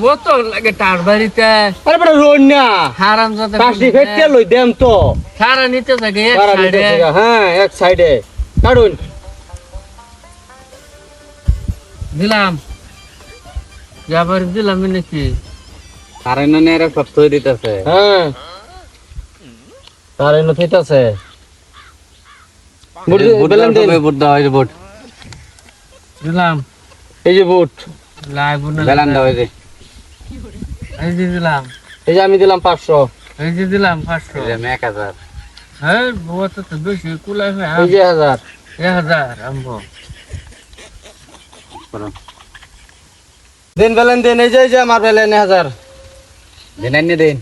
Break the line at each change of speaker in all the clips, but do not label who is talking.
ও তো লাগে তার বাড়িতে
আরে বড় রোন না
হারাম জাদা
কাশি ফেটে লই দেম তো
সারা নিতে থাকে এক
সারা নিতে
সাইডে
থেকে, হ্যাঁ এক সাইডে কাটুন
দিলাম যাবার দিলাম নাকি
আরে না নেরে সব থই দিতেছে
হ্যাঁ তার এনে থিতাছে
বুট
বেলেন দিন
বুট দাও এই বুট
দিলাম
এই যে বুট
লাই বুনা
বেলান দাও এই যে
এই যে দিলাম
এই যে আমি দিলাম 500
এই যে দিলাম 500
এই যে আমি 1000
হ্যাঁ বাবা তো বেশি কুলাই হয়
এই যে 1000
1000 আমবো
করো
দিন বেলেন দিন এই যে আমার বেলেন 1000
দিন আনি দিন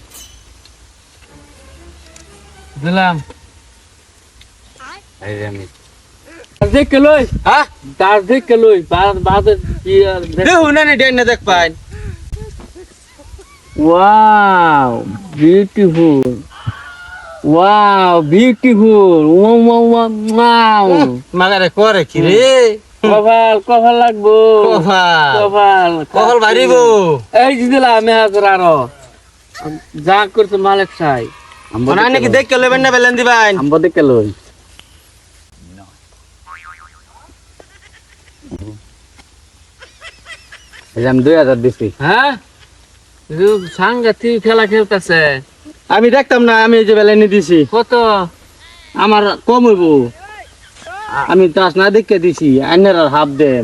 দিলাম
এই যে আমি
দেখ লই
হ্যাঁ
তার দেখ লই বাদ কি আর
দেখুন না দেন না দেখ পাই
ওয়াও বিউটিফুল ওয়াও
মাগারে করে কি রে
কপাল লাগবো
কপাল
কপাল
বাড়িবো
এই যে দিলাম 1000 আরো যা করছে মালিক চাই
না নাকি দেখ কে লেবেন না বেলেন দিবেন
আম্ব দেখে লই এই যে আমি 2000 দিছি
হ্যাঁ সাংঘাতিক খেলা খেলতেছে
আমি দেখতাম না আমি এই যে বেলেন দিছি
কত
আমার কম হইব আমি দাস না দেখে দিছি আইনের আর হাফ দেন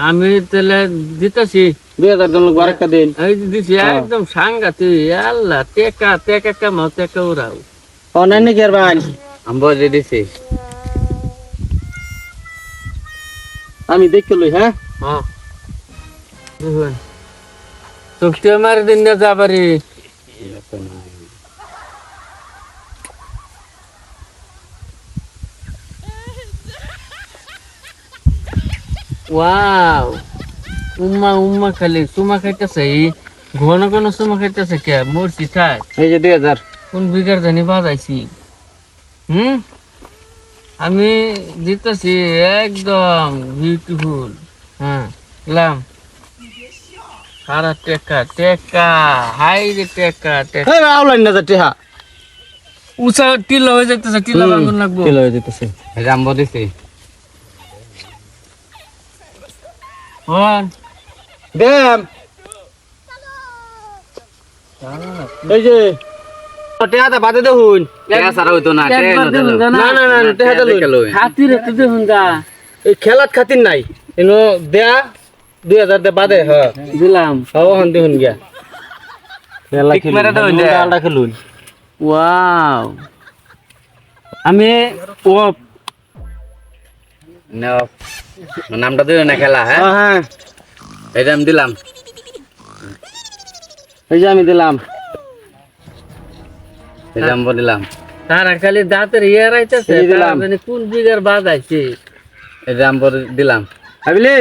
আমি তাহলে দিতেছি
2000 জন লোক আরেকটা দিন
এই যে দিছি একদম সাংঘাতিক আল্লাহ টেকা কামাও টেকা উড়াও
অনলাইন নাকি আর ভাই
আম্ব যে দিছি
আমি দেখে লই হ্যাঁ
হ্যাঁ দেখুন শক্তি আমার দিন না যাবারি ওয়াও উম্মা খালি সুমা খাইতেছে ঘন ঘন সুমা খাইতেছে কে মরছি থাক
এই যে 2000
কোন বিঘার জানি বাজাইছি আমি দিতেছি একদম বিউটিফুল হ্যাঁ লাম সারা টেকা হাই রে টেকা
এই আউলাইন না যাতে হ্যাঁ
উষা টিলা হয়ে যাইতেছে টিলা বাঙ্গুন লাগবো
কিলো হয়ে যেতেছে
এই যে আম্ব দিছি
হন
দেম এই যে টেহাটা বাদে দেখুন
টাকা সারা হইতো না
একবার দেখুন
না না না টেহাটা লই
হাতির হাতে দেখুন গা
এই খেলাত খাতির নাই এনো দেয়া 2000 দে বাদে হ্যাঁ
দিলাম
হন দেখুন গিয়া খেলা
ঠিক মেরে দাও যে।
খেলুন খেলুন
ওয়াও আমি ও
নাও নামটা দিও না খেলা হ্যাঁ
হ্যাঁ
এই যে আমি দিলাম
এই যে আমি দিলাম
এই যে আম্ব দিলাম
তারা খালি দাঁতের ইয়ার আইতেছে
এই দিলাম।
মানে কোন বিঘার বাদ আইছে
এই যে আম্ব দিলাম
ভাবিলি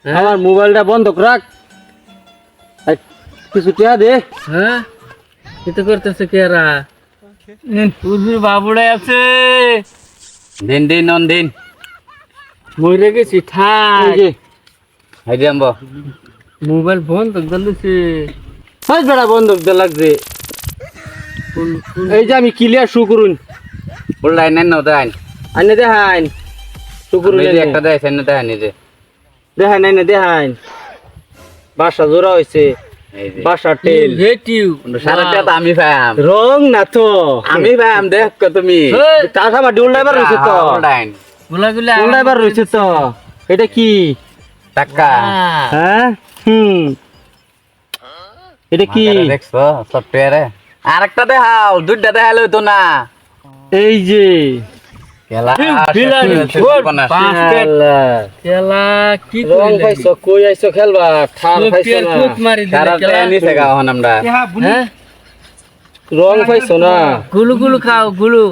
আমার মোবাইলটা বন্ধ রাখ এই, কিছু টিয়া দে
হ্যাঁ কিছু করতেছে কেরা উর্বির বাবুড়াই আছে
দিন দিন নন দিন
মরে গেছি ঠাই
এই যে
এই যে আম্ব
মোবাইল বন্ধ গেলছে
ফাইজ বড় বন্ধ দে লাগছে এই যে আমি ক্লিয়ার শু করুন
বললাই নেন না দেন
আনে দেখাইন শু করুন
এই যে একটা দেয় সেন দেয় নিজে
দেখাইন না দেখাইন বাসা জোড়া হইছে
এই যে
বাসা টেল
হেটিউ
সারাটা তো আমি পাম
রং না তো
আমি পাম দেখ কো তুমি
তার আমার ডুল ড্রাইভার রইছে তো
ডাইন
গুলাগুলা
ডুল ড্রাইভার রইছে তো এটা কি
টাকা
হ্যাঁ এটা কি
দেখছো সফটওয়্যারে আরেকটা দেখাও দুইটা দেখালে তো না
এই যে
খেলা
বিলাড়ি, ছোট, পাঁচ পেট।
আল্লাহ।
খেলা কি
রং
কইলে
পাইছো কই আইছো খেলবা ঠার পাইছো না
মারি দিলে
সারা
খেলা
নিচে গাও হন আমরা
হ্যাঁ
রং পাইছো না
গুলু গুলু খাও গুলু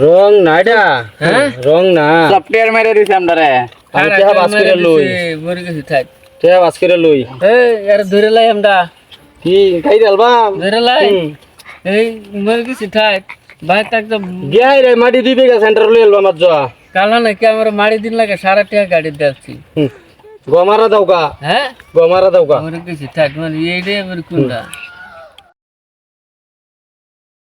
রং না এটা
হ্যাঁ?
রং না
সফটওয়্যার মেরে দিছে আমরা রে
আমি টেহা বাস করে লই
মরে গেছি থাক
টেহা বাস করে লই
এই এর ধরে লাই আমরা
কি খাই ডালবাম
ধরে লাই এই মরে গেছি থাক ভাই তাক তো
গিয়াই রে মাটি দিবে গা সেন্টার লই এলবা মাত যা
কালা নাকি আমার মারি দিন লাগে সারা টাকা গাড়ি যাচ্ছি
গমারা দাও গা
হ্যাঁ
গমারা দাও গা
ওরে কিছু থাক মানে এইটাই আবার কোনটা